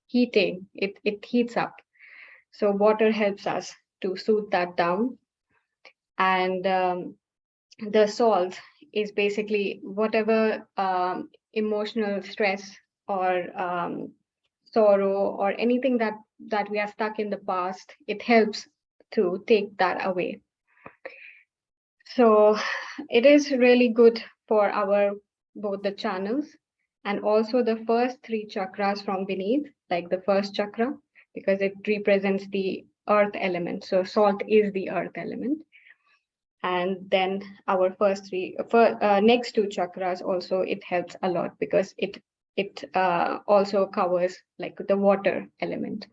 heating, it heats up. So water helps us to soothe that down. And the salt is basically whatever emotional stress or sorrow or anything that we are stuck in the past, it helps to take that away. So it is really good for our both the channels and also the first three chakras from beneath, like the first chakra, because it represents the earth element. So salt is the earth element. And then our next two chakras also, it helps a lot because it also covers like the water element.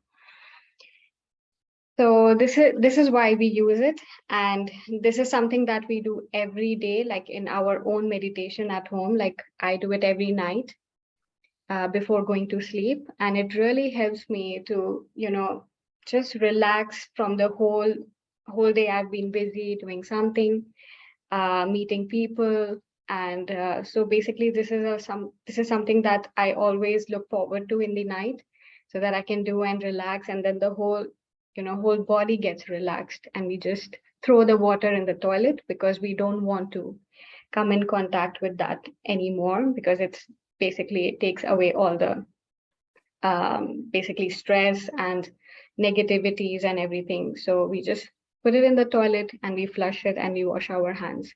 So this is why we use it, and this is something that we do every day, like in our own meditation at home. Like I do it every night before going to sleep, and it really helps me to just relax from the whole day. I've been busy doing something, meeting people, and so basically this is something that I always look forward to in the night, so that I can do and relax, and then the whole body gets relaxed, and we just throw the water in the toilet because we don't want to come in contact with that anymore, because it takes away all the basically stress and negativities and everything. So we just put it in the toilet and we flush it and we wash our hands.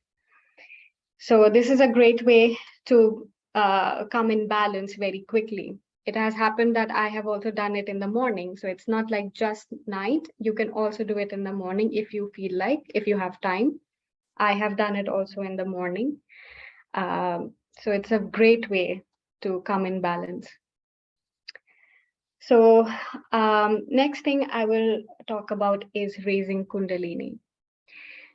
So this is a great way to come in balance very quickly. It has happened that I have also done it in the morning. So it's not like just night. You can also do it in the morning if you feel like, if you have time. I have done it also in the morning. So it's a great way to come in balance. So next thing I will talk about is raising Kundalini.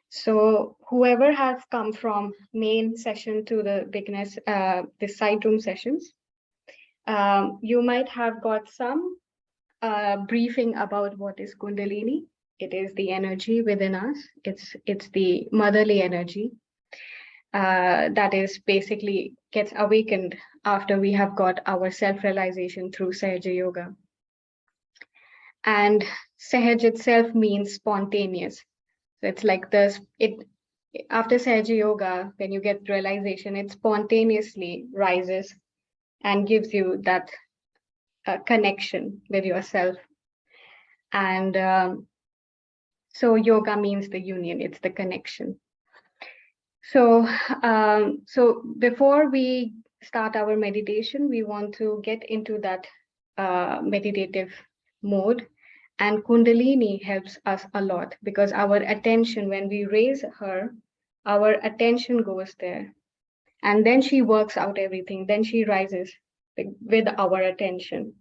So whoever has come from main session to the beginners, the side room sessions, you might have got some briefing about what is Kundalini. It is the energy within us. It's the motherly energy that is basically gets awakened after we have got our self-realization through Sahaja Yoga. And Sahaj itself means spontaneous. So it's like this, after Sahaja Yoga, when you get realization, it spontaneously rises and gives you that connection with yourself. And so yoga means the union, it's the connection. So, so before we start our meditation, we want to get into that meditative mode. And Kundalini helps us a lot because our attention, when we raise her, our attention goes there. And then she works out everything. Then she rises with our attention.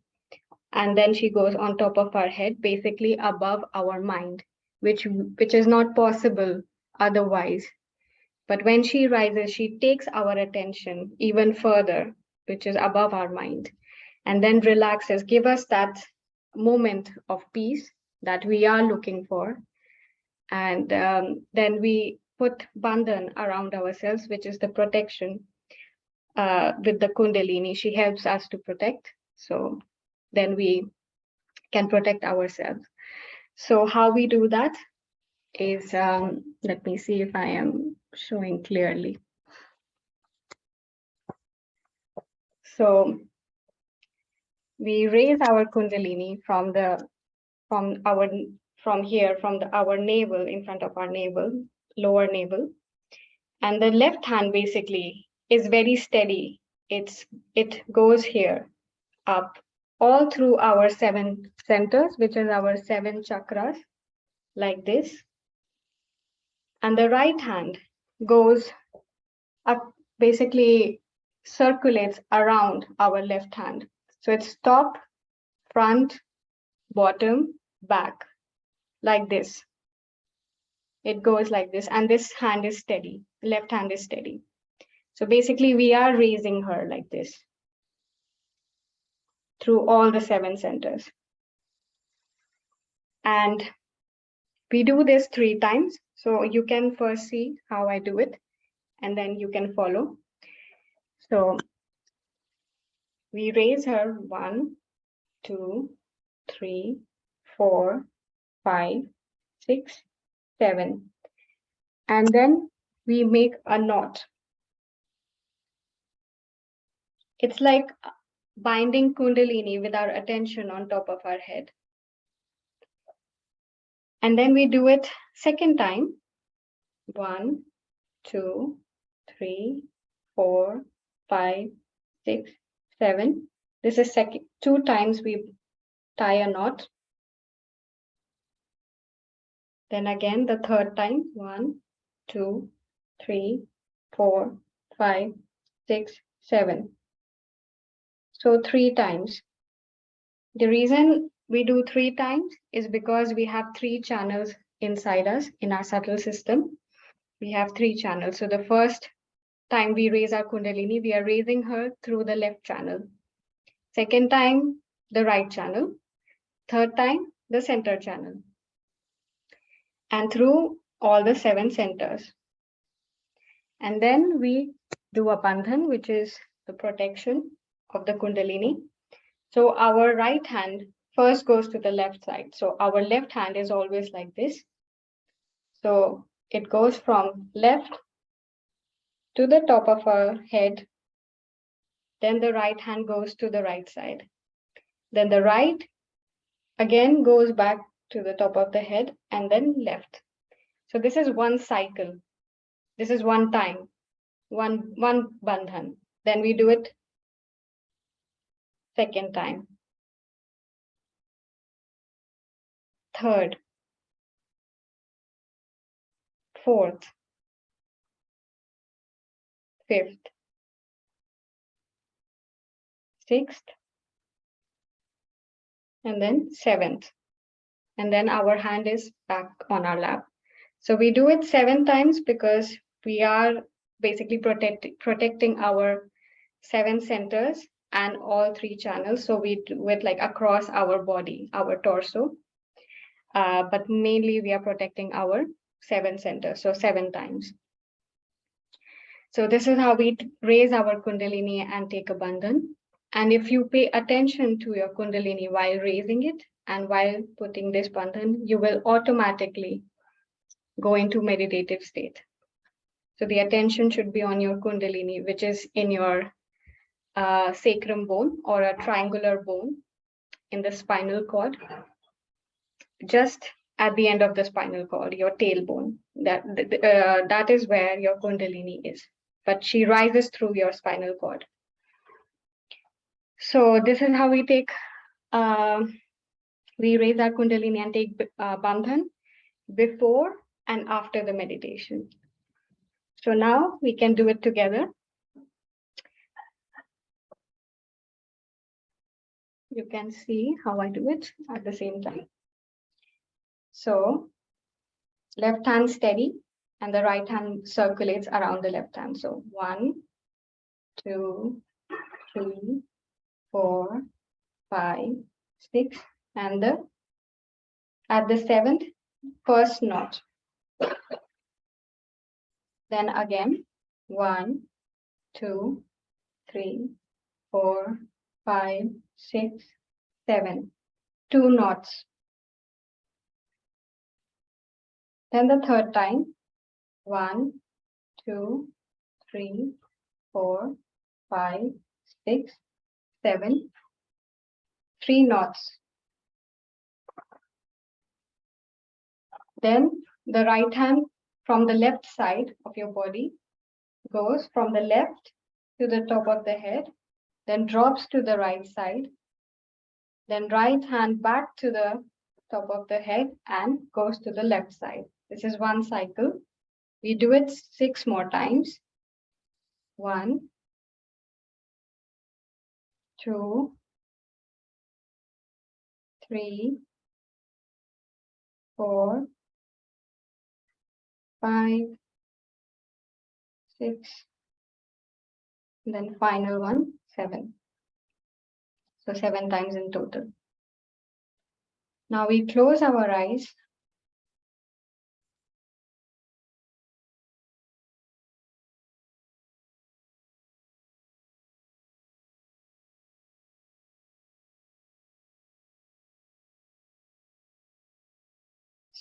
And then she goes on top of our head, basically above our mind, which is not possible otherwise. But when she rises, she takes our attention even further, which is above our mind, and then relaxes, give us that moment of peace that we are looking for. And then we put bandhan around ourselves, which is the protection with the Kundalini. She helps us to protect. So then we can protect ourselves. So how we do that is, let me see if I am showing clearly. So we raise our Kundalini from our navel, in front of our navel, lower navel, and the left hand basically is very steady. It goes here up all through our 7 centers, which is our 7 chakras, like this. And the right hand goes up, basically circulates around our left hand. So it's top, front, bottom, back, like this. It goes like this, and this hand is steady, left hand is steady. So basically we are raising her like this through all the 7 centers. And we do this 3 times. So you can first see how I do it, and then you can follow. So we raise her 1, 2, 3, 4, 5, 6, 7. And then we make a knot. It's like binding Kundalini with our attention on top of our head. And then we do it second time. 1, 2, 3, 4, 5, 6, 7. This is second. 2 times we tie a knot. Then again the third time. 1, 2, 3, 4, 5, 6, 7. So 3 times. The reason we do 3 times is because we have 3 channels inside us in our subtle system. We have 3 channels. So the first time we raise our Kundalini, we are raising her through the left channel. Second time, the right channel. Third time, the center channel. And through all the 7 centers. And then we do a bandhan, which is the protection of the Kundalini. So our right hand first goes to the left side. So our left hand is always like this. So it goes from left to the top of our head. Then the right hand goes to the right side. Then the right again goes back to the top of the head and then left. So this is one cycle. This is one time, one bandhan. Then we do it second time. Third. Fourth. Fifth. Sixth. And then seventh. And then our hand is back on our lap. So we do it 7 times because we are basically protecting our 7 centers and all 3 channels. So we do it like across our body, our torso. But mainly we are protecting our 7 centers, so 7 times. So this is how we raise our Kundalini and take a bandhan. And if you pay attention to your Kundalini while raising it and while putting this bandhan, you will automatically go into meditative state. So the attention should be on your Kundalini, which is in your sacrum bone or a triangular bone in the spinal cord, just at the end of the spinal cord, your tailbone. That is where your Kundalini is, but she rises through your spinal cord. So this is how we take, we raise our Kundalini and take bandhan before and after the meditation. So now we can do it together. You can see how I do it at the same time. So left hand steady and the right hand circulates around the left hand. So 1, 2, 3, 4, 5, 6, and at the 7th, first knot. Then again, 1, 2, 3, 4, 5, 6, 7. 2 knots. Then the third time, 1, 2, 3, 4, 5, 6, 7. 3 knots. Then the right hand from the left side of your body goes from the left to the top of the head, then drops to the right side, then right hand back to the top of the head and goes to the left side. This is one cycle. We do it 6 more times. 1, 2, 3, 4, 5, 6, and then final one, 7. So 7 times in total. Now we close our eyes.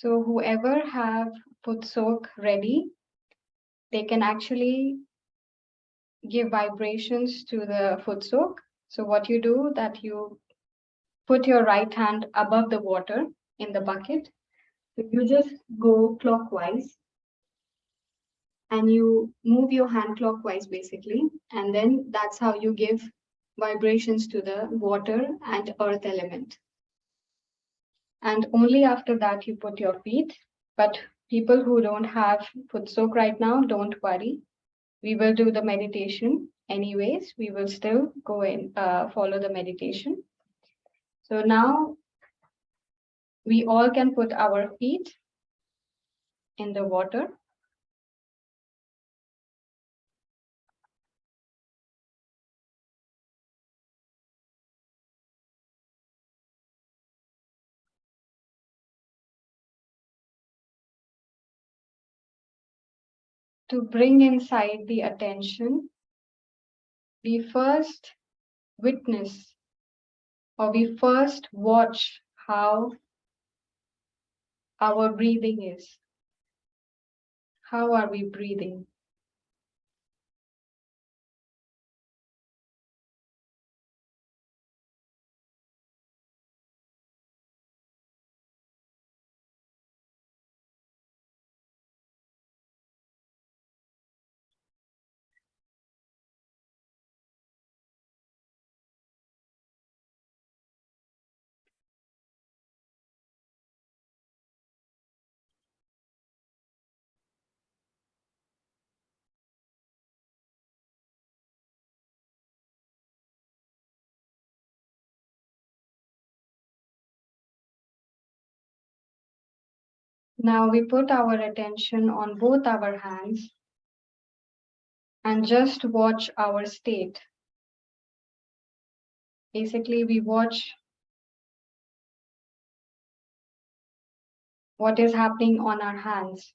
So whoever have Footsoak ready, they can actually give vibrations to the Footsoak. So what you do that you put your right hand above the water in the bucket. So you just go clockwise and you move your hand clockwise basically. And then that's how you give vibrations to the water and earth element. And only after that you put your feet. But people who don't have Footsoak right now, don't worry. We will do the meditation anyways. We will still go and follow the meditation. So now we all can put our feet in the water. To bring inside the attention, we first witness or we first watch how our breathing is. How are we breathing? Now we put our attention on both our hands and just watch our state. Basically, we watch what is happening on our hands.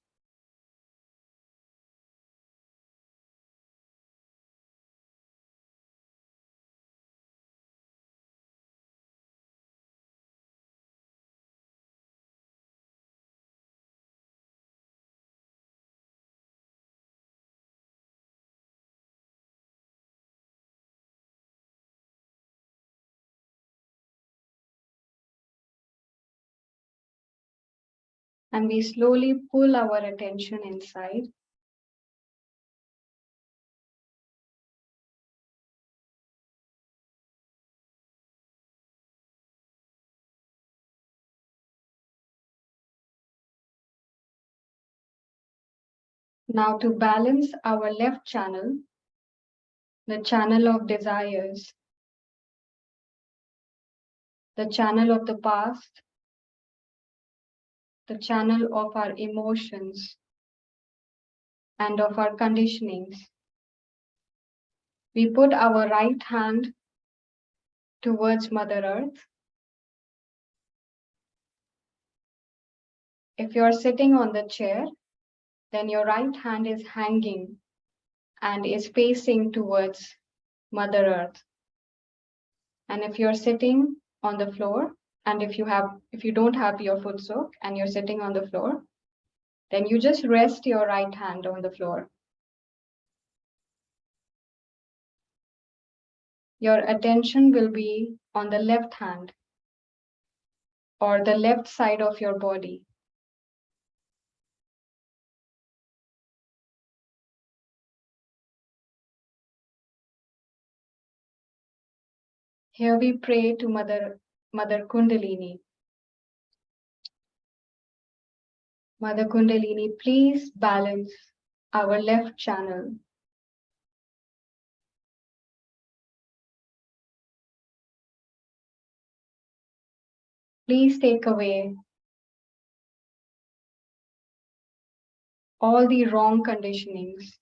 And we slowly pull our attention inside. Now to balance our left channel, the channel of desires, the channel of the past, the channel of our emotions and of our conditionings. We put our right hand towards Mother Earth. If you're sitting on the chair, then your right hand is hanging and is facing towards Mother Earth. And if you're sitting on the floor, and if you don't have your Footsoak and you're sitting on the floor, then you just rest your right hand on the floor. Your attention will be on the left hand or the left side of your body. Here we pray to Mother Kundalini. Mother Kundalini, please balance our left channel. Please take away all the wrong conditionings.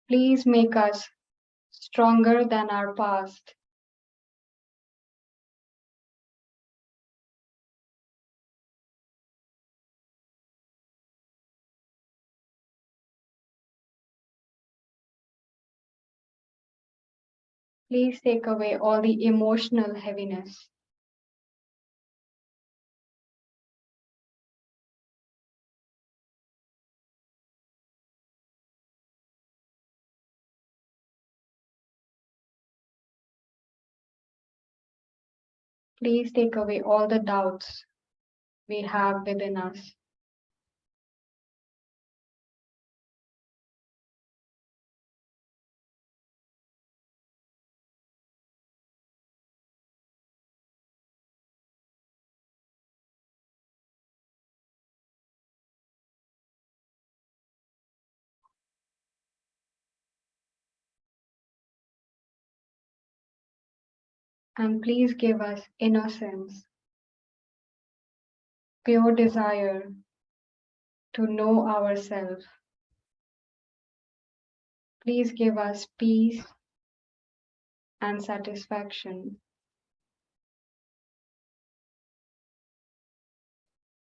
Please make us stronger than our past. Please take away all the emotional heaviness. Please take away all the doubts we have within us. And please give us innocence, pure desire to know ourselves. Please give us peace and satisfaction.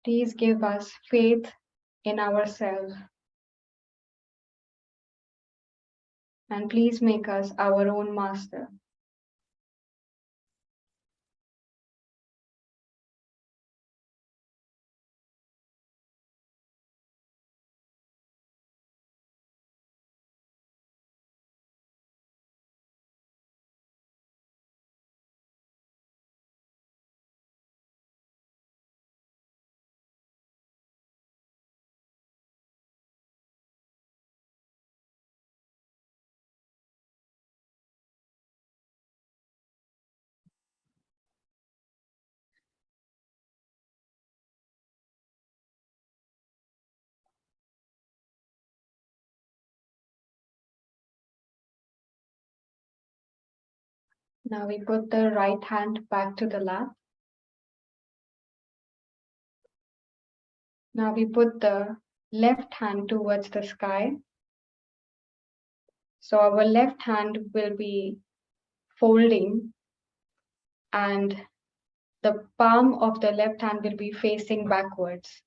Please give us faith in ourselves. And please make us our own master. Now we put the right hand back to the lap. Now we put the left hand towards the sky. So our left hand will be folding and the palm of the left hand will be facing backwards.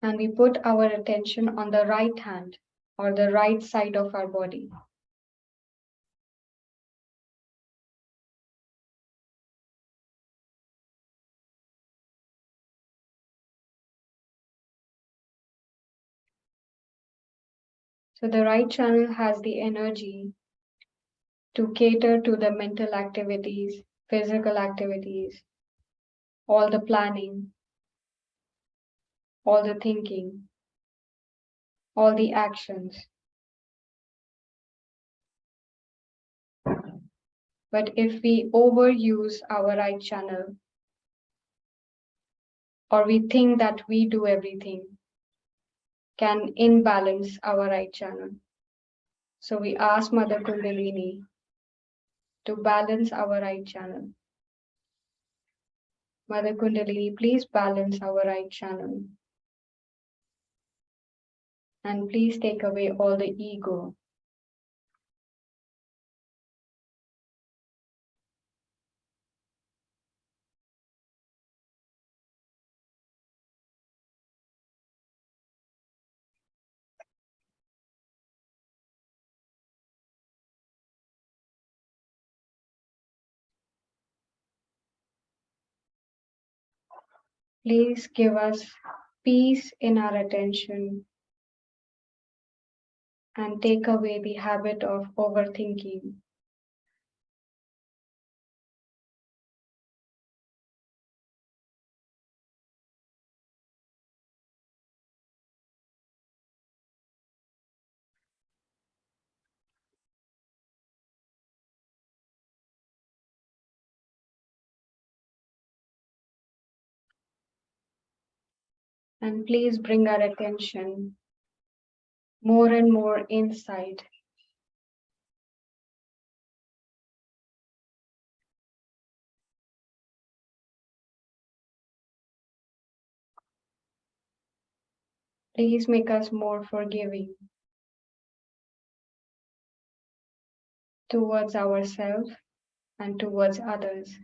And we put our attention on the right hand or the right side of our body. So the right channel has the energy to cater to the mental activities, physical activities, all the planning, all the thinking, all the actions. But if we overuse our right channel, or we think that we do everything, can imbalance our right channel. So we ask Mother Kundalini to balance our right channel. Mother Kundalini, please balance our right channel. And please take away all the ego. Please give us peace in our attention and take away the habit of overthinking. And please bring our attention more and more inside. Please make us more forgiving towards ourselves and towards others.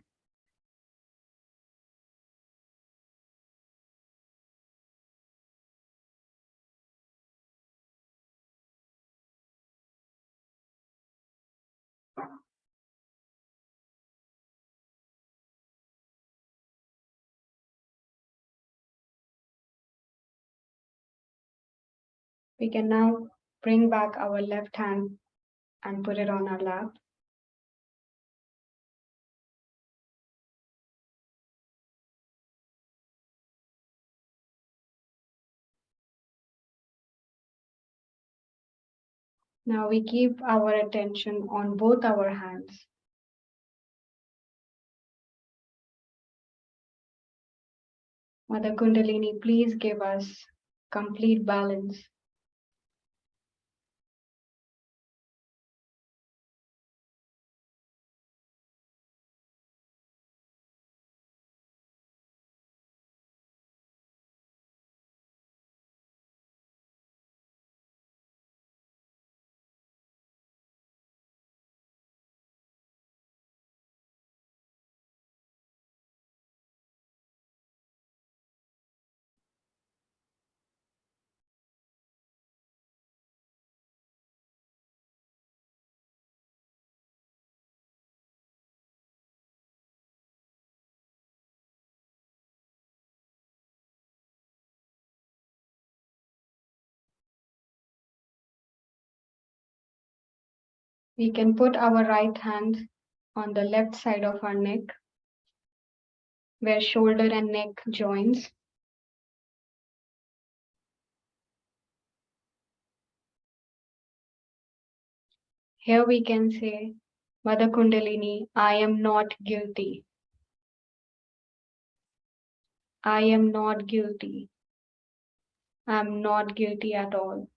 We can now bring back our left hand and put it on our lap. Now we keep our attention on both our hands. Mother Kundalini, please give us complete balance. We can put our right hand on the left side of our neck, where shoulder and neck joins. Here we can say, Mother Kundalini, I am not guilty. I am not guilty. I am not guilty at all.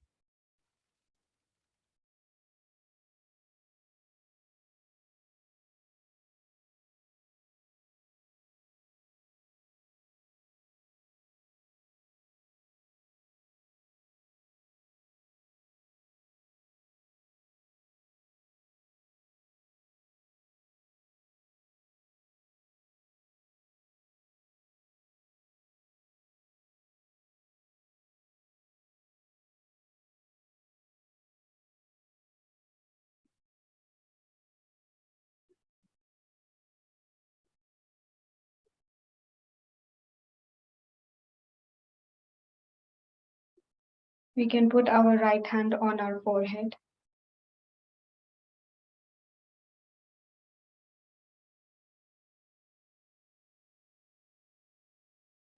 We can put our right hand on our forehead.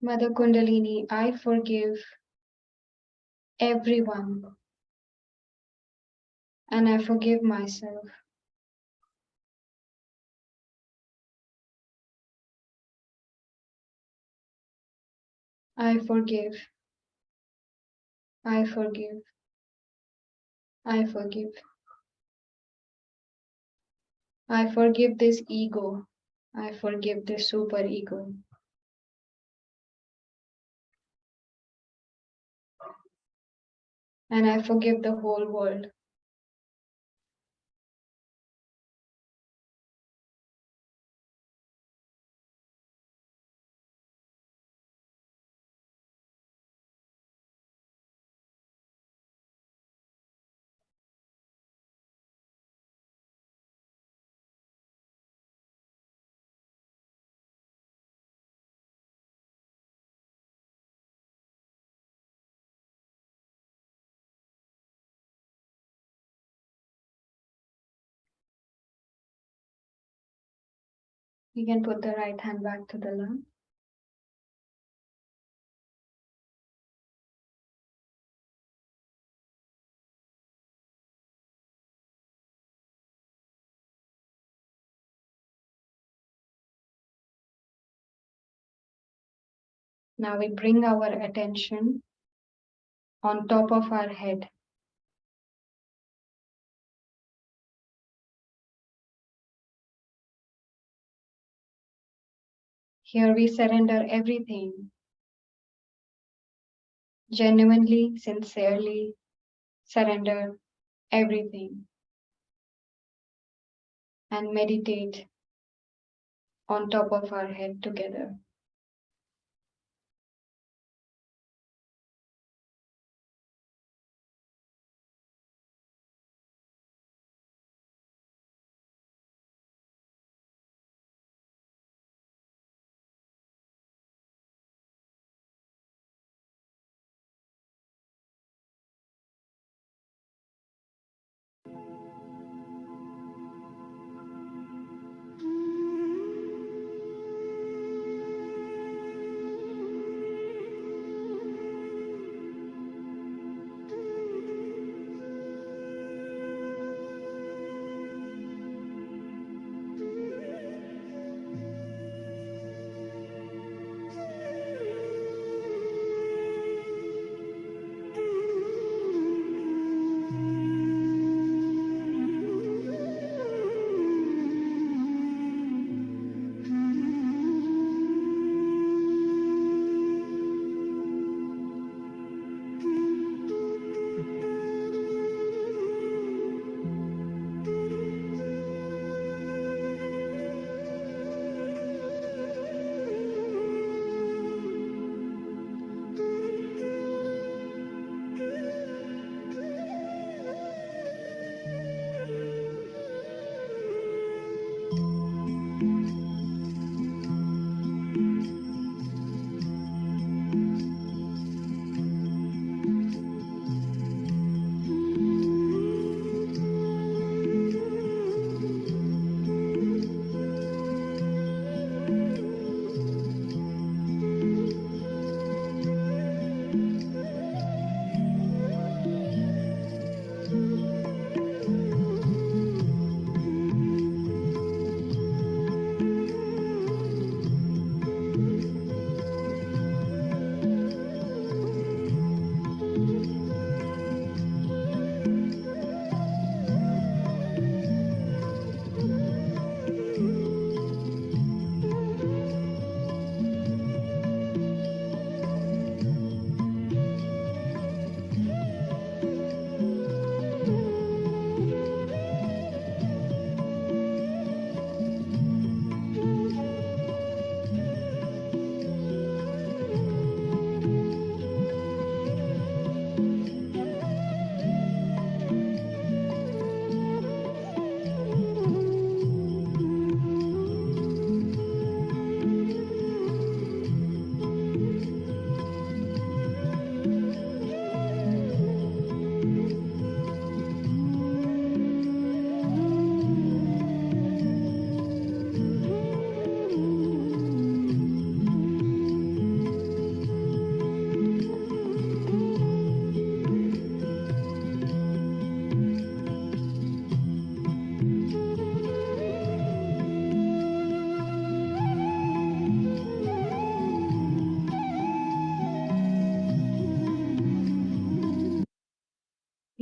Mother Kundalini, I forgive everyone and I forgive myself. I forgive. I forgive. I forgive. I forgive this ego. I forgive this super ego. And I forgive the whole world. You can put the right hand back to the lung. Now we bring our attention on top of our head. Here we surrender everything. Genuinely, sincerely, surrender everything. And meditate on top of our head together.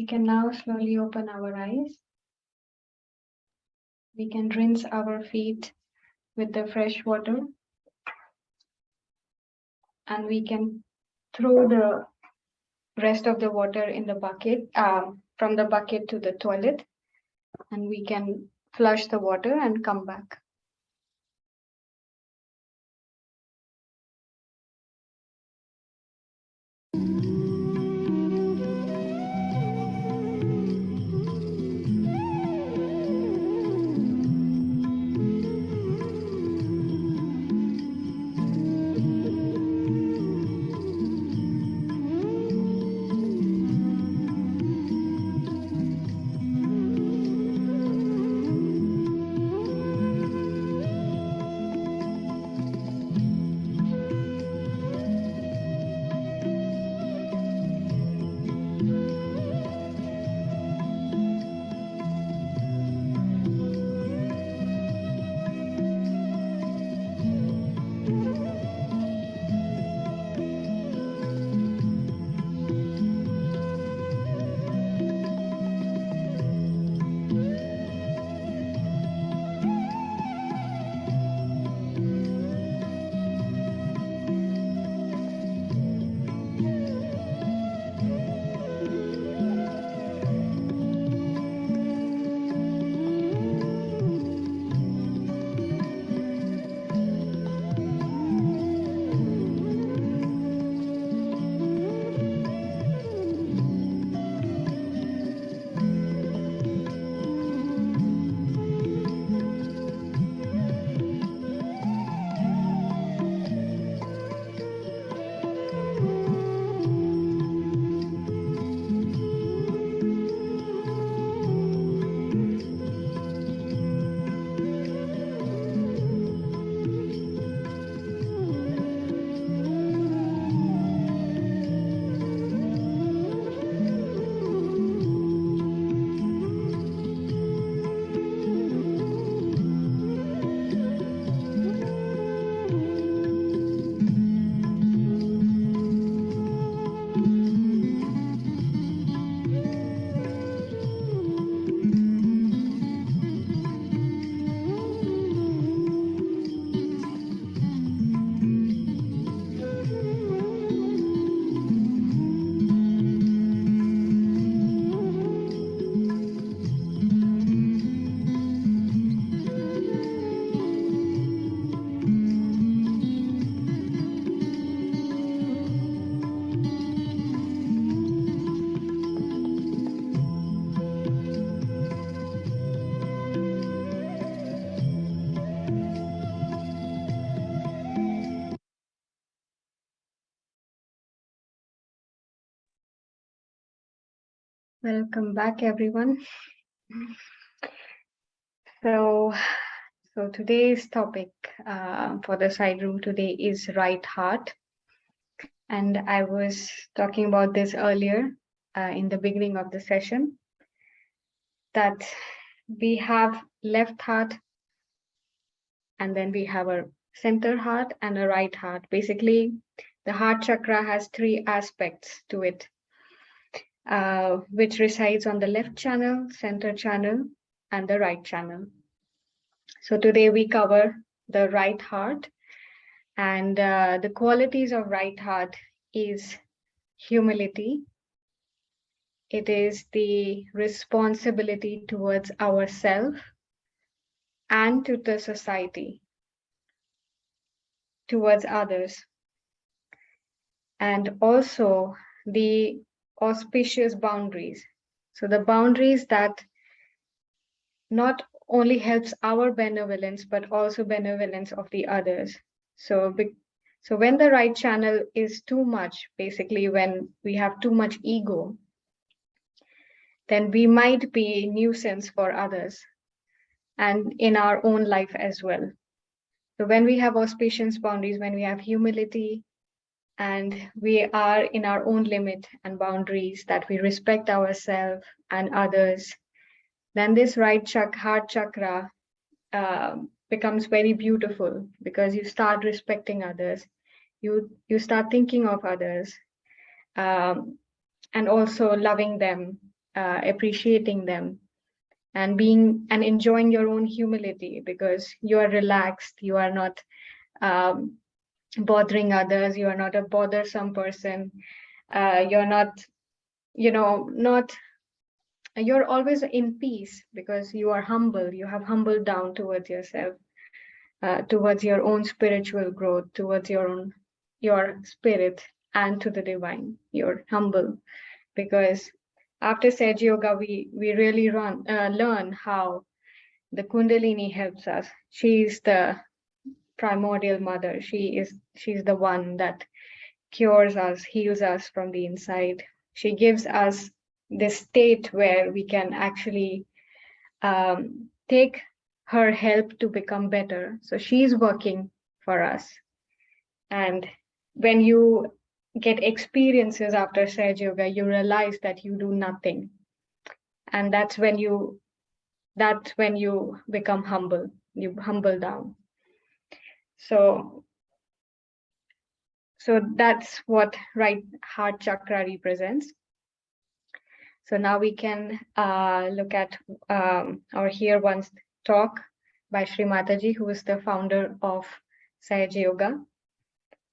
We can now slowly open our eyes. We can rinse our feet with the fresh water, and we can throw the rest of the water in the bucket, from the bucket to the toilet, and we can flush the water and come back. Welcome back, everyone. So today's topic for the side room today is right heart. And I was talking about this earlier in the beginning of the session, that we have left heart, and then we have a center heart and a right heart. Basically, the heart chakra has three aspects to it, which resides on the left channel, center channel, and the right channel. So today we cover the right heart, and the qualities of right heart is humility. It is the responsibility towards ourselves and to the society, towards others, and also the auspicious boundaries. So the boundaries that not only helps our benevolence, but also benevolence of the others. So when the right channel is too much, basically when we have too much ego, then we might be a nuisance for others and in our own life as well. So when we have auspicious boundaries, when we have humility, and we are in our own limit and boundaries, that we respect ourselves and others, then this heart chakra becomes very beautiful, because you start respecting others, you start thinking of others, and also loving them, appreciating them, and enjoying your own humility, because you are relaxed, you are not um, bothering others, you are not a bothersome person, you're not, not, you're always in peace because you are humble, you have humbled down towards yourself, towards your own spiritual growth, towards your spirit, and to the divine. You're humble, because after Sage Yoga, we really learn how the Kundalini helps us. She's the primordial mother. She's the one that cures us, heals us from the inside. She gives us this state where we can actually take her help to become better. So she's working for us. And when you get experiences after Sage Yoga, you realize that you do nothing. And that's when you become humble. You humble down. So that's what right heart chakra represents. So now we can look at or hear one talk by Sri Mataji, who is the founder of Sage Yoga,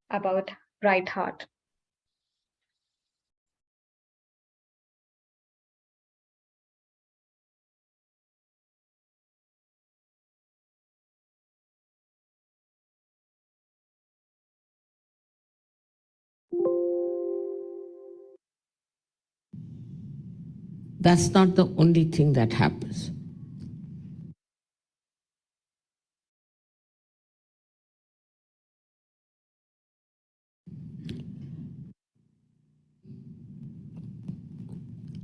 about right heart. That's not the only thing that happens.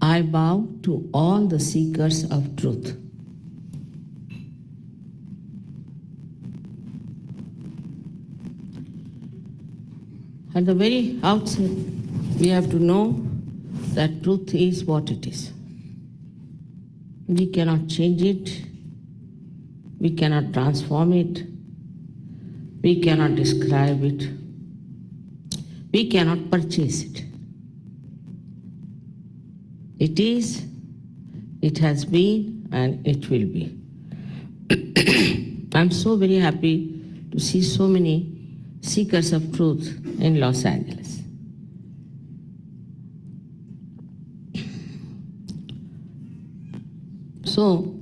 I bow to all the seekers of truth. At the very outset, we have to know that truth is what it is. We cannot change it, we cannot transform it, we cannot describe it, we cannot purchase it. It is, it has been, and it will be. I'm so very happy to see so many seekers of truth in Los Angeles. So,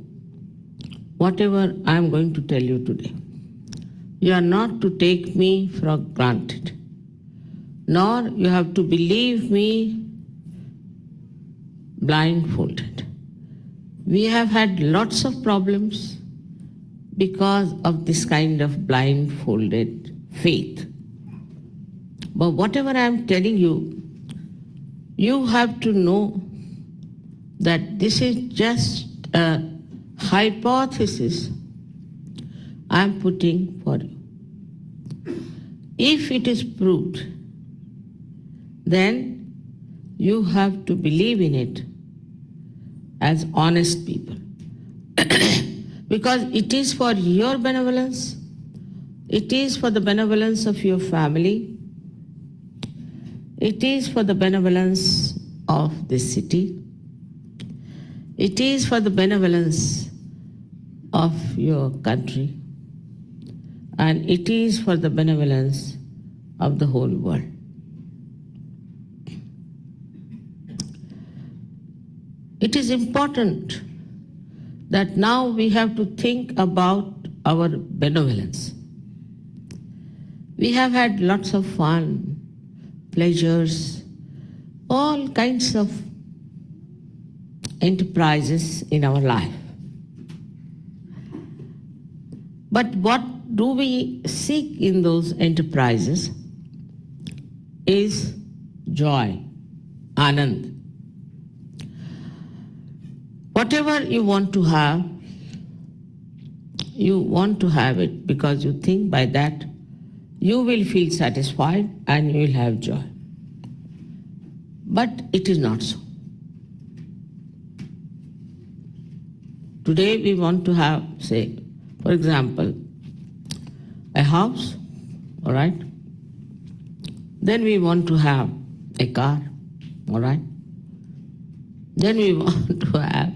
whatever I'm going to tell you today, you are not to take me for granted, nor you have to believe me blindfolded. We have had lots of problems because of this kind of blindfolded faith. But whatever I am telling you, you have to know that this is just a hypothesis I am putting for you. If it is proved, then you have to believe in it as honest people. Because it is for your benevolence, it is for the benevolence of your family, it is for the benevolence of the city, it is for the benevolence of your country, and it is for the benevolence of the whole world. It is important that now we have to think about our benevolence. We have had lots of fun, pleasures, all kinds of enterprises in our life. But what do we seek in those enterprises is joy, anand. Whatever you want to have it because you think by that you will feel satisfied and you will have joy. But it is not so. Today we want to have, say, for example, a house, all right? Then we want to have a car, all right? Then we want to have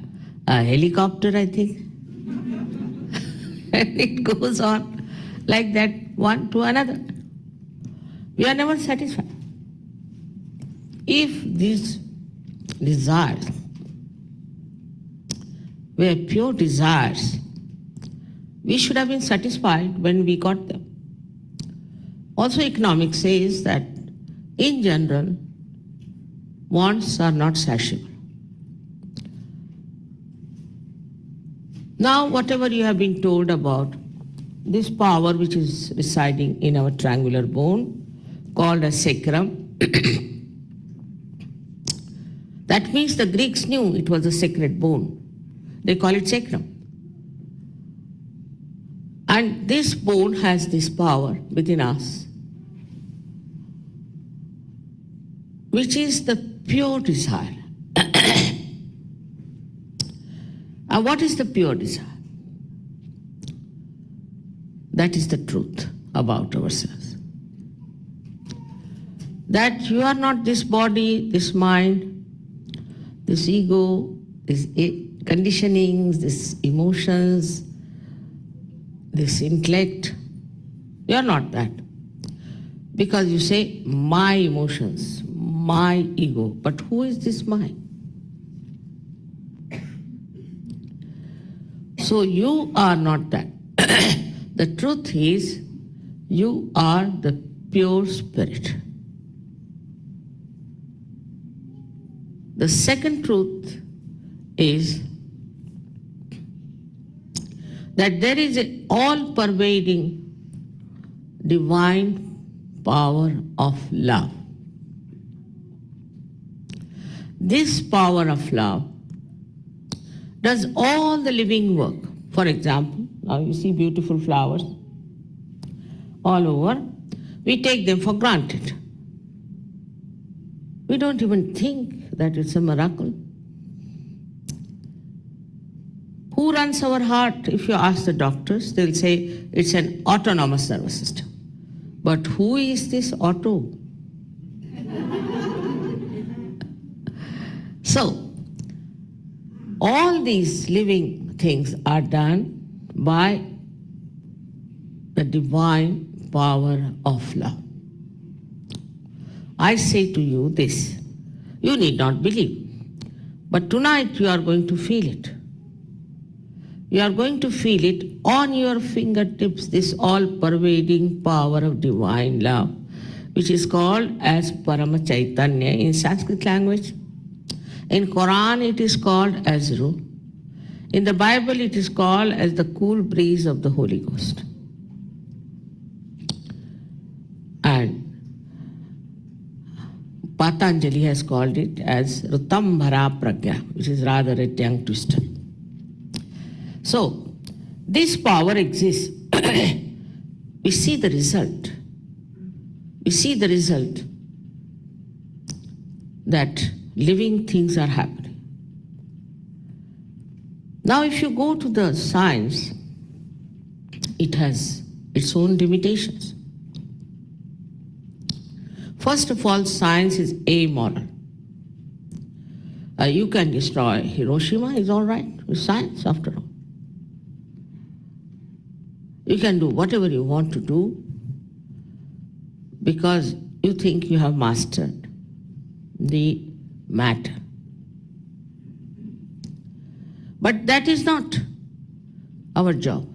a helicopter, I think. And it goes on like that, one to another. We are never satisfied. If these desires were pure desires, we should have been satisfied when we got them. Also, economics says that in general, wants are not satiable. Now, whatever you have been told about this power which is residing in our triangular bone, called as sacrum, that means the Greeks knew it was a sacred bone. They call it sacrum. And this bone has this power within us, which is the pure desire. And what is the pure desire? That is the truth about ourselves. That you are not this body, this mind, this ego, these conditionings, these emotions, this intellect. You are not that. Because you say, my emotions, my ego. But who is this mind? So you are not that. The truth is, you are the pure spirit. The second truth is that there is an all-pervading divine power of love. This power of love does all the living work. For example, now you see beautiful flowers all over. We take them for granted. We don't even think that it's a miracle. Who runs our heart? If you ask the doctors, they'll say it's an autonomous nervous system. But who is this auto? So, all these living things are done by the divine power of love. I say to you this, you need not believe, but tonight you are going to feel it. You are going to feel it on your fingertips, this all-pervading power of divine love, which is called as Parama Chaitanya in Sanskrit language. In Quran it is called as Ruh. In the Bible it is called as the cool breeze of the Holy Ghost. And Patanjali has called it as Rutambhara Pragya, which is rather a tongue twister. So, this power exists. We see the result. We see the result that living things are happening. Now, if you go to the science, it has its own limitations. First of all, science is amoral. You can destroy Hiroshima, it's all right, it's science after all. You can do whatever you want to do because you think you have mastered the matter. But that is not our job.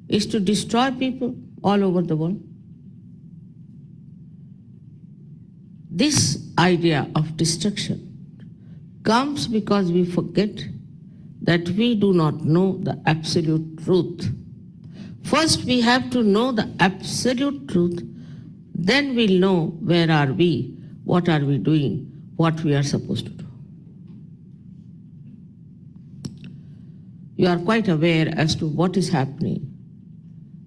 It's to destroy people all over the world. This idea of destruction comes because we forget that we do not know the absolute truth. First, we have to know the absolute truth, then we'll know where are we, what are we doing, what we are supposed to do. You are quite aware as to what is happening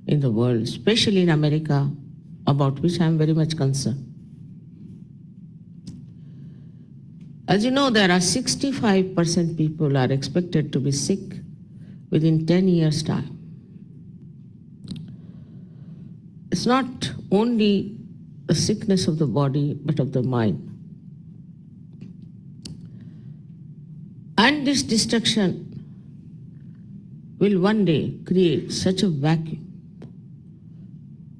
in the world, especially in America, about which I am very much concerned. As you know, there are 65% people are expected to be sick within 10 years' time. It's not only a sickness of the body, but of the mind. And this destruction will one day create such a vacuum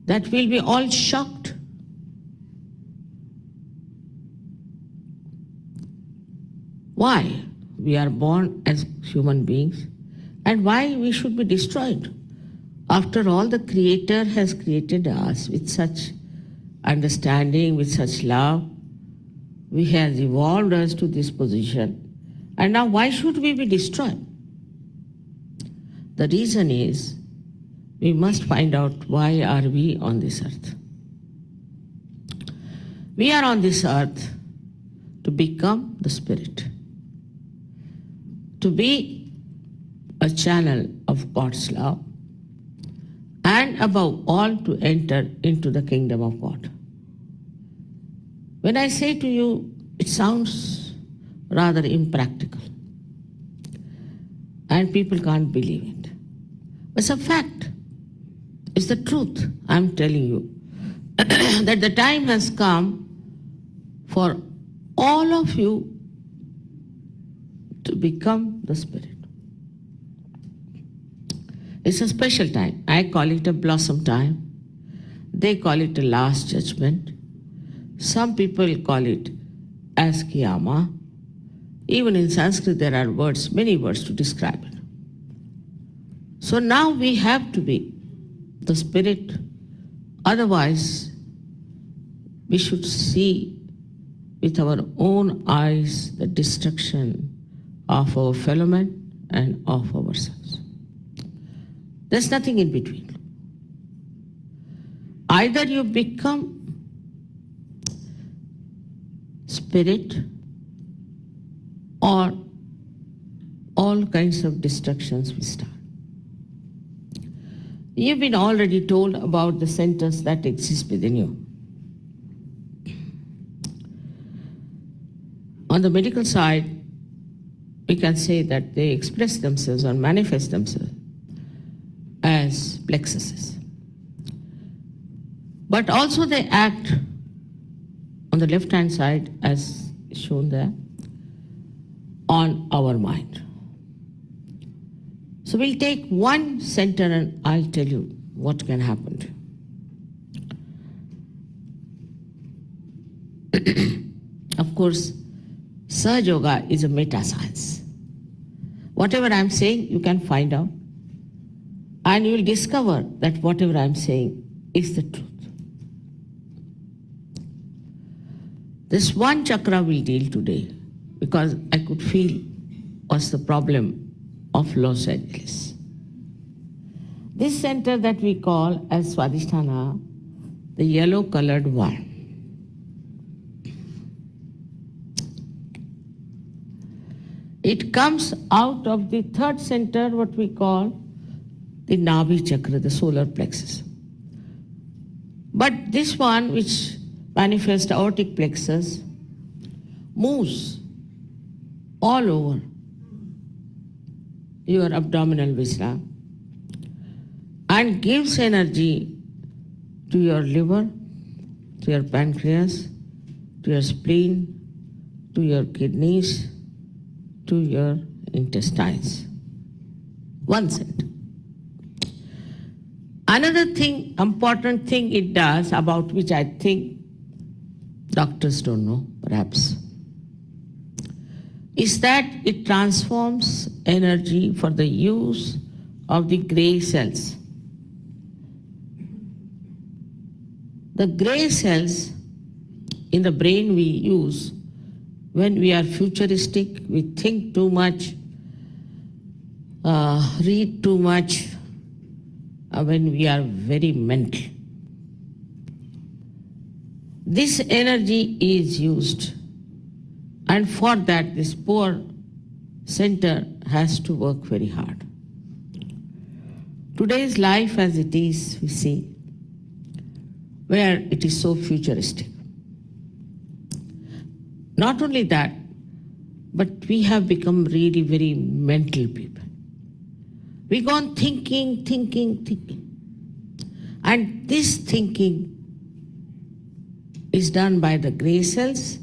that we'll be all shocked. Why we are born as human beings and why we should be destroyed. After all, the Creator has created us with such understanding, with such love. He has evolved us to this position. And now why should we be destroyed? The reason is we must find out why are we on this earth. We are on this earth to become the Spirit, to be a channel of God's love, and above all to enter into the kingdom of God. When I say to you, it sounds rather impractical and people can't believe it. It's a fact. It's the truth. I'm telling you that the time has come for all of you to become the Spirit. It's a special time. I call it a blossom time. They call it a last judgment. Some people call it as Kiyama. Even in Sanskrit there are words, many words to describe it. So now we have to be the Spirit. Otherwise, we should see with our own eyes the destruction of our fellow men and of ourselves. There's nothing in between. Either you become Spirit or all kinds of destructions will start. You've been already told about the centers that exist within you. On the medical side, we can say that they express themselves or manifest themselves as plexuses. But also they act on the left-hand side, as shown there, on our mind. So we'll take one center and I'll tell you what can happen to you. Of course, Sahaja Yoga is a meta-science. Whatever I'm saying, you can find out. And you will discover that whatever I'm saying is the truth. This one chakra we'll deal today because I could feel what's the problem of Los Angeles. This center that we call as Swadhisthana, the yellow-colored one. It comes out of the third center, what we call the Nabhi chakra, the solar plexus. But this one, which manifests aortic plexus, moves all over your abdominal viscera and gives energy to your liver, to your pancreas, to your spleen, to your kidneys, to your intestines. One center. Another thing, important thing it does, about which I think doctors don't know, perhaps, is that it transforms energy for the use of the gray cells. The gray cells in the brain we use when we are futuristic, we think too much, read too much, when we are very mental. This energy is used, and for that this poor center has to work very hard. Today's life as it is, we see, where it is so futuristic. Not only that, but we have become really very mental people. We go on thinking. And this thinking is done by the gray cells,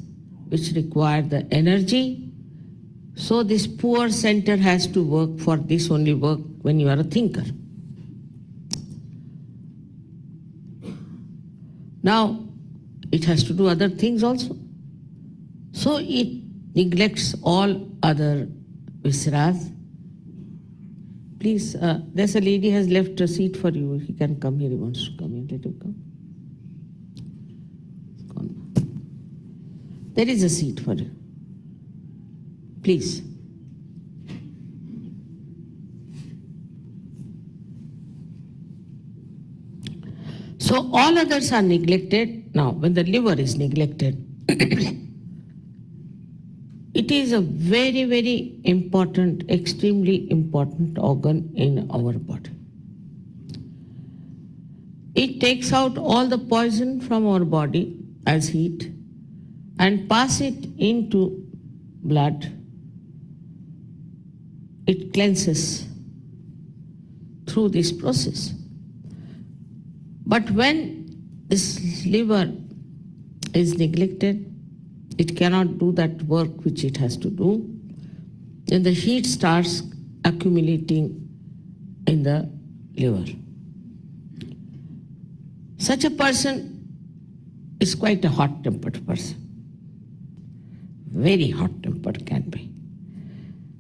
which require the energy So this poor center has to work. For this only work when you are a thinker. Now, it has to do other things also. So it neglects all other visceras. Please, there's a lady has left a seat for you. He can come here. He wants to come here. Let him come. There is a seat for you. Please. So all others are neglected. Now, when the liver is neglected, it is a very, very important, extremely important organ in our body. It takes out all the poison from our body as heat and pass it into blood. It cleanses through this process. But when this liver is neglected, it cannot do that work which it has to do. Then the heat starts accumulating in the liver. Such a person is quite a hot-tempered person. Very hot-tempered can be.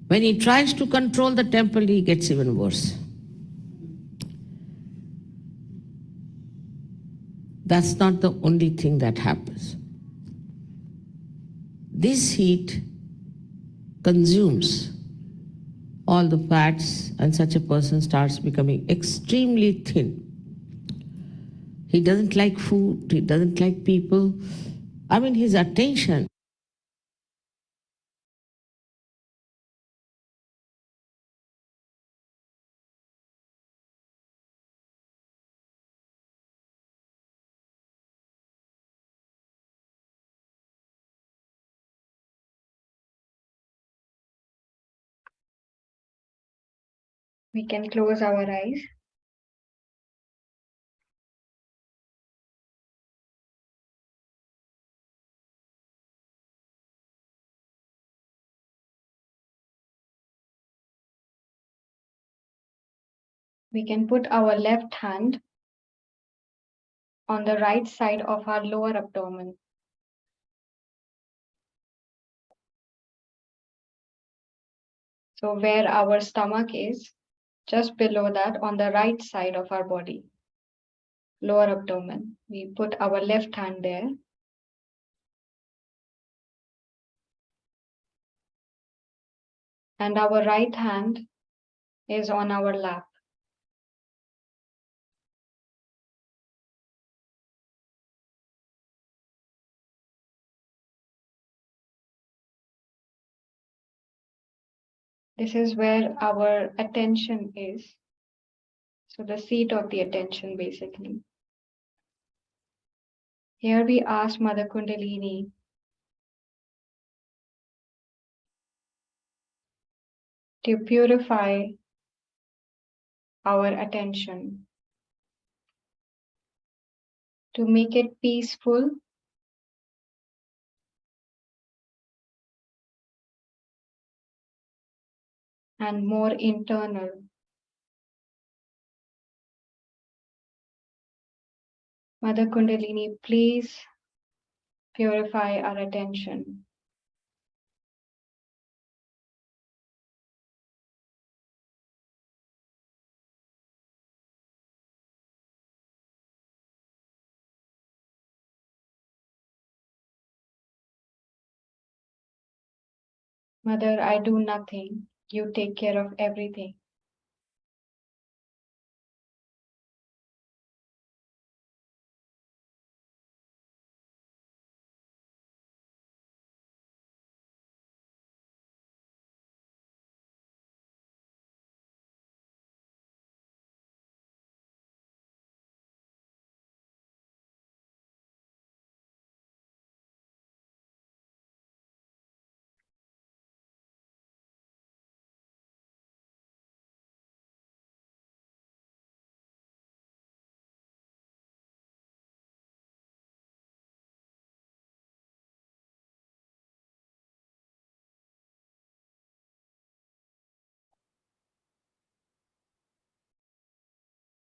When he tries to control the temper, he gets even worse. That's not the only thing that happens. This heat consumes all the fats, and such a person starts becoming extremely thin. He doesn't like food, he doesn't like people. I mean, his attention We can close our eyes. We can put our left hand on the right side of our lower abdomen. So where our stomach is, just below that on the right side of our body, lower abdomen. We put our left hand there. And our right hand is on our lap. This is where our attention is. So the seat of the attention, basically. Here we ask Mother Kundalini to purify our attention, to make it peaceful and more internal. Mother Kundalini, please purify our attention. Mother, I do nothing. You take care of everything.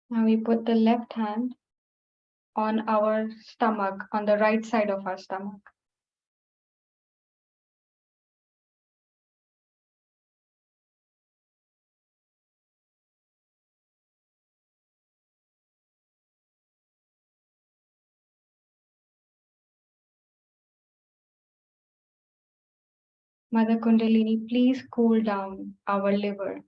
Now we put the left hand on our stomach, on the right side of our stomach. Mother Kundalini, please cool down our liver.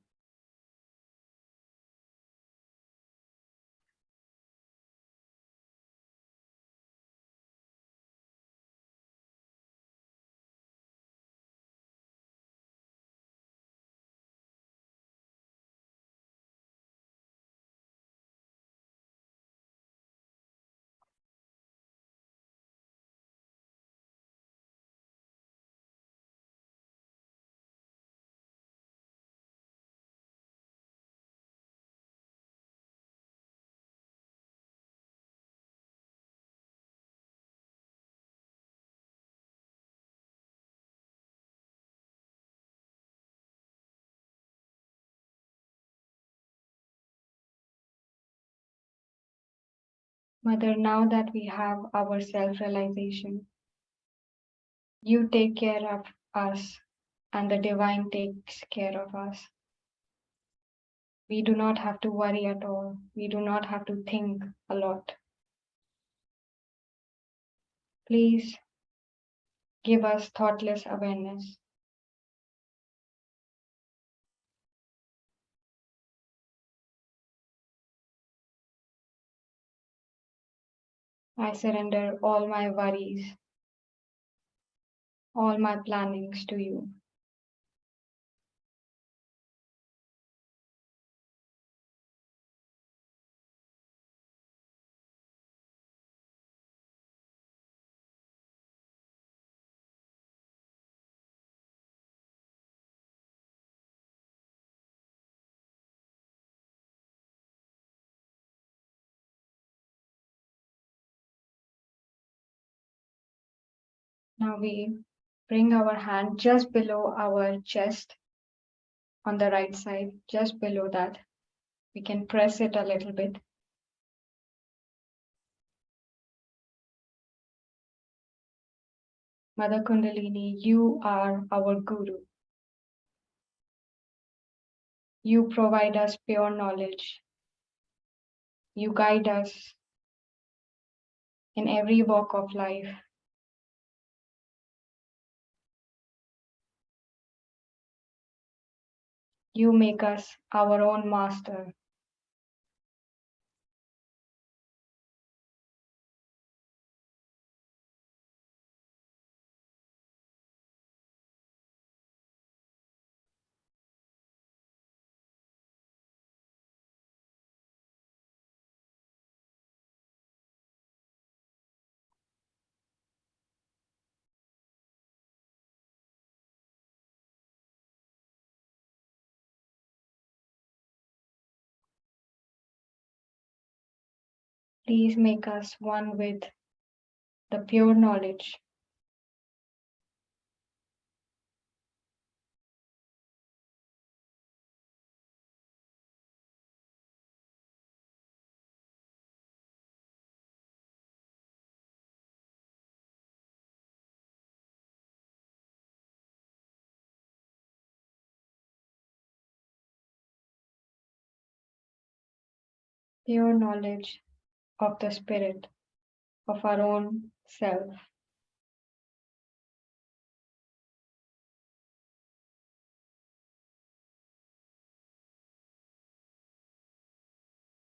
Mother, now that we have our self-realization, you take care of us and the divine takes care of us. We do not have to worry at all. We do not have to think a lot. Please give us thoughtless awareness. I surrender all my worries, all my plannings to you. Now we bring our hand just below our chest on the right side, just below that. We can press it a little bit. Mother Kundalini, you are our guru. You provide us pure knowledge. You guide us in every walk of life. You make us our own master. Please make us one with the pure knowledge. Pure knowledge of the spirit, of our own self.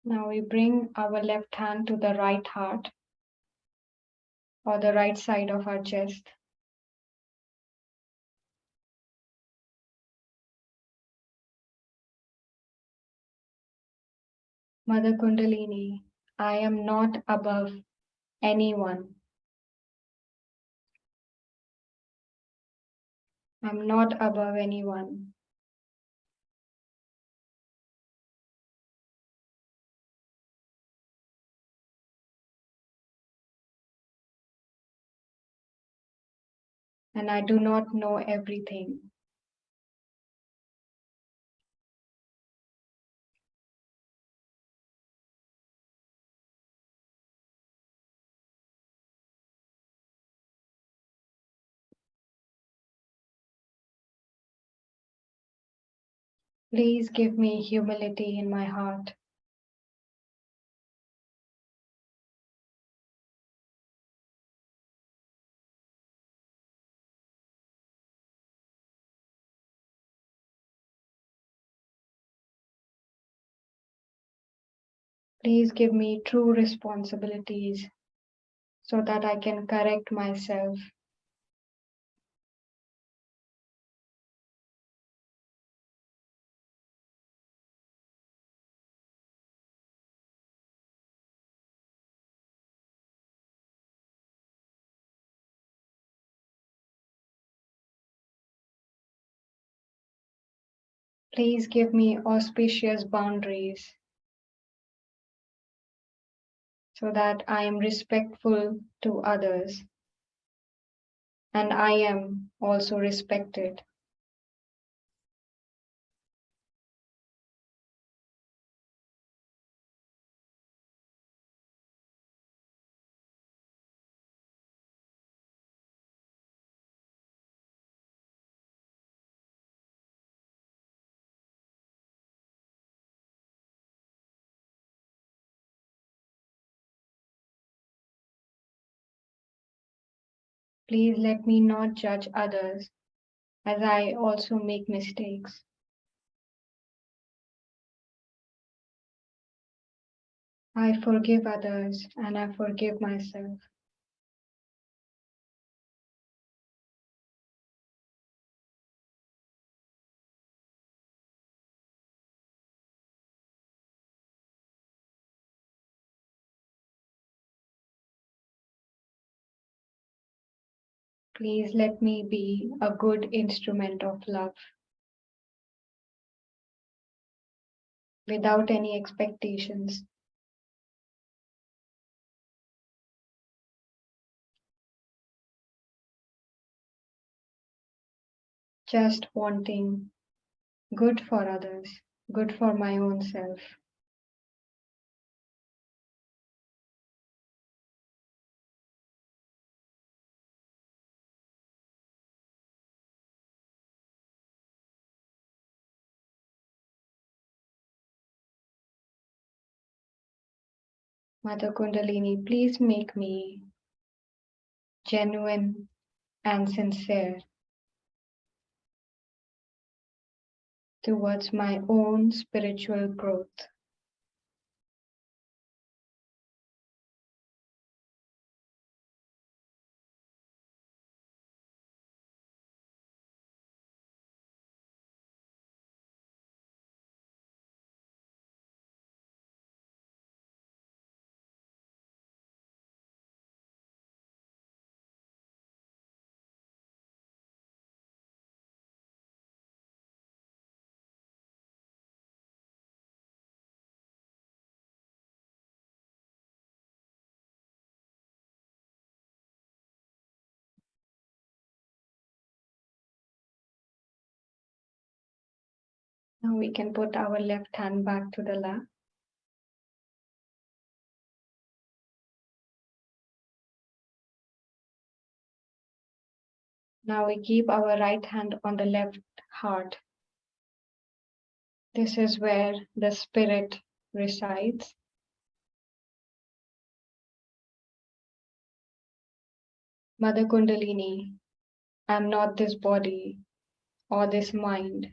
Now we bring our left hand to the right heart or the right side of our chest. Mother Kundalini, I am not above anyone. I'm not above anyone. And I do not know everything. Please give me humility in my heart. Please give me true responsibilities so that I can correct myself. Please give me auspicious boundaries so that I am respectful to others and I am also respected. Please let me not judge others as I also make mistakes. I forgive others and I forgive myself. Please let me be a good instrument of love without any expectations. Just wanting good for others, good for my own self. Mother Kundalini, please make me genuine and sincere towards my own spiritual growth. Now we can put our left hand back to the lap. Now we keep our right hand on the left heart. This is where the spirit resides. Mother Kundalini, I am not this body or this mind.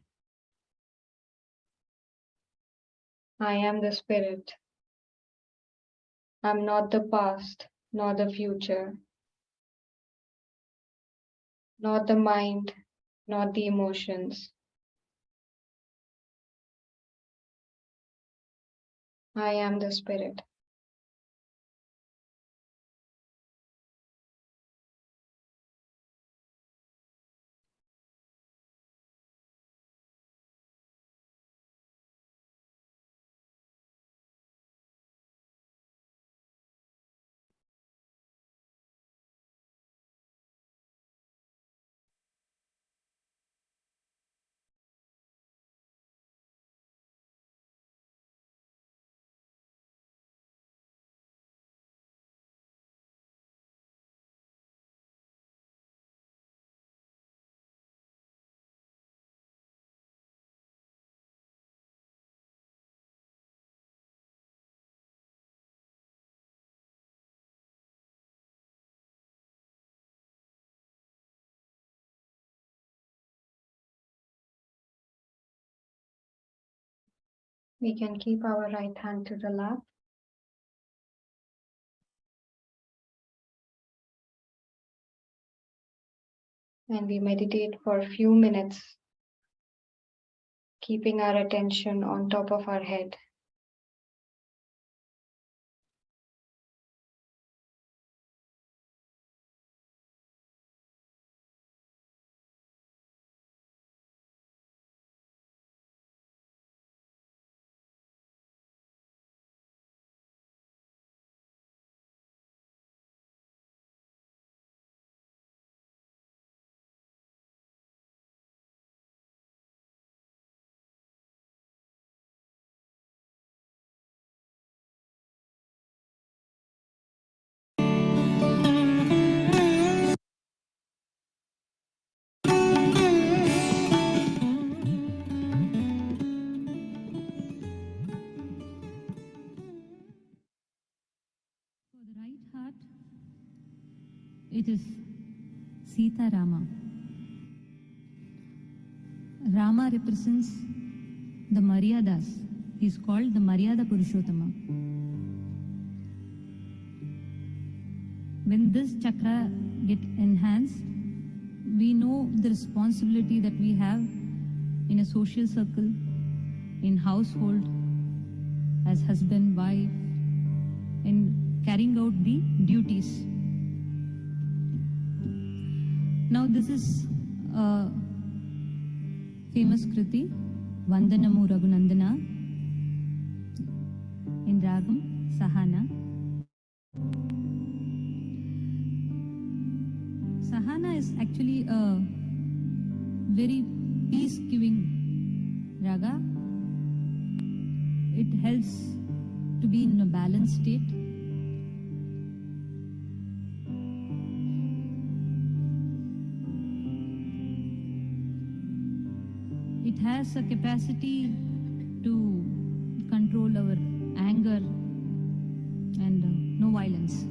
I am the spirit. I am not the past, nor the future, nor the mind, nor the emotions. I am the spirit. We can keep our right hand to the lap. And we meditate for a few minutes, keeping our attention on top of our head. For the right heart, it is Sita Rama. Rama represents the Maryadas. He is called the Maryada Purushottama. When this chakra get enhanced, we know the responsibility that we have in a social circle, in household, as husband, wife, in carrying out the duties. Now this is a famous Kriti, Vandanamu Raghunandana, in Ragam Sahana. Sahana is actually a very peace-giving raga. It helps to be in a balanced state. It has a capacity to control our anger and no violence.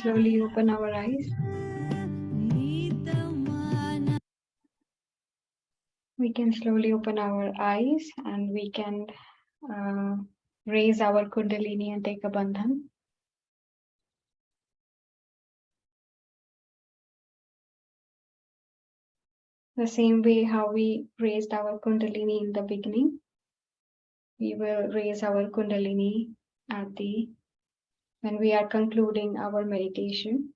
slowly open our eyes. We can slowly open our eyes and we can raise our Kundalini and take a bandhan. The same way how we raised our Kundalini in the beginning, we will raise our Kundalini when we are concluding our meditation.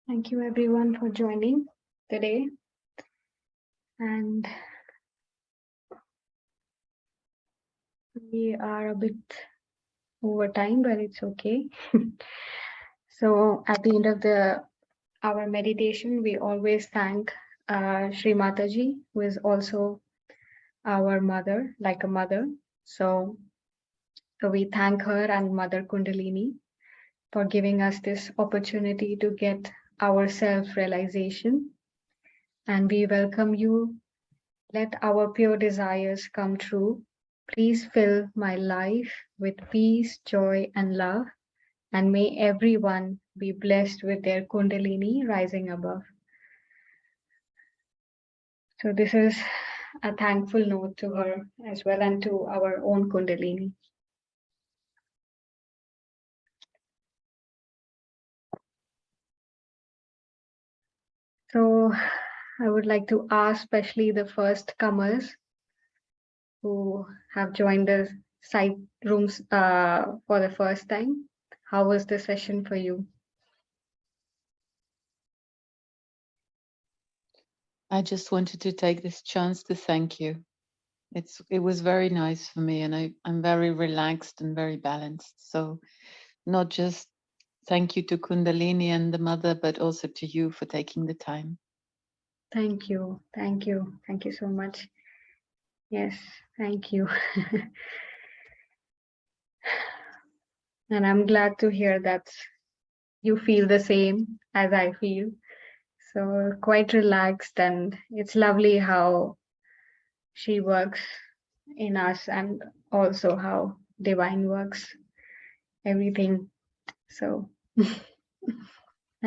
Thank you everyone for joining today. And we are a bit over time, but it's okay. So at the end of our meditation, we always thank Sri Mataji, who is also our mother, like a mother. So we thank her and Mother Kundalini for giving us this opportunity to get our self-realization. And we welcome you. Let our pure desires come true. Please fill my life with peace, joy, and love. And may everyone be blessed with their Kundalini rising above. So this is a thankful note to her as well and to our own Kundalini. So I would like to ask especially the first comers who have joined the site rooms for the first time. How was the session for you? I just wanted to take this chance to thank you. It was very nice for me, and I'm very relaxed and very balanced. So not just thank you to Kundalini and the mother, but also to you for taking the time. Thank you. Thank you. Thank you so much. Yes, thank you. And I'm glad to hear that you feel the same as I feel. So quite relaxed, and it's lovely how she works in us and also how divine works, everything. So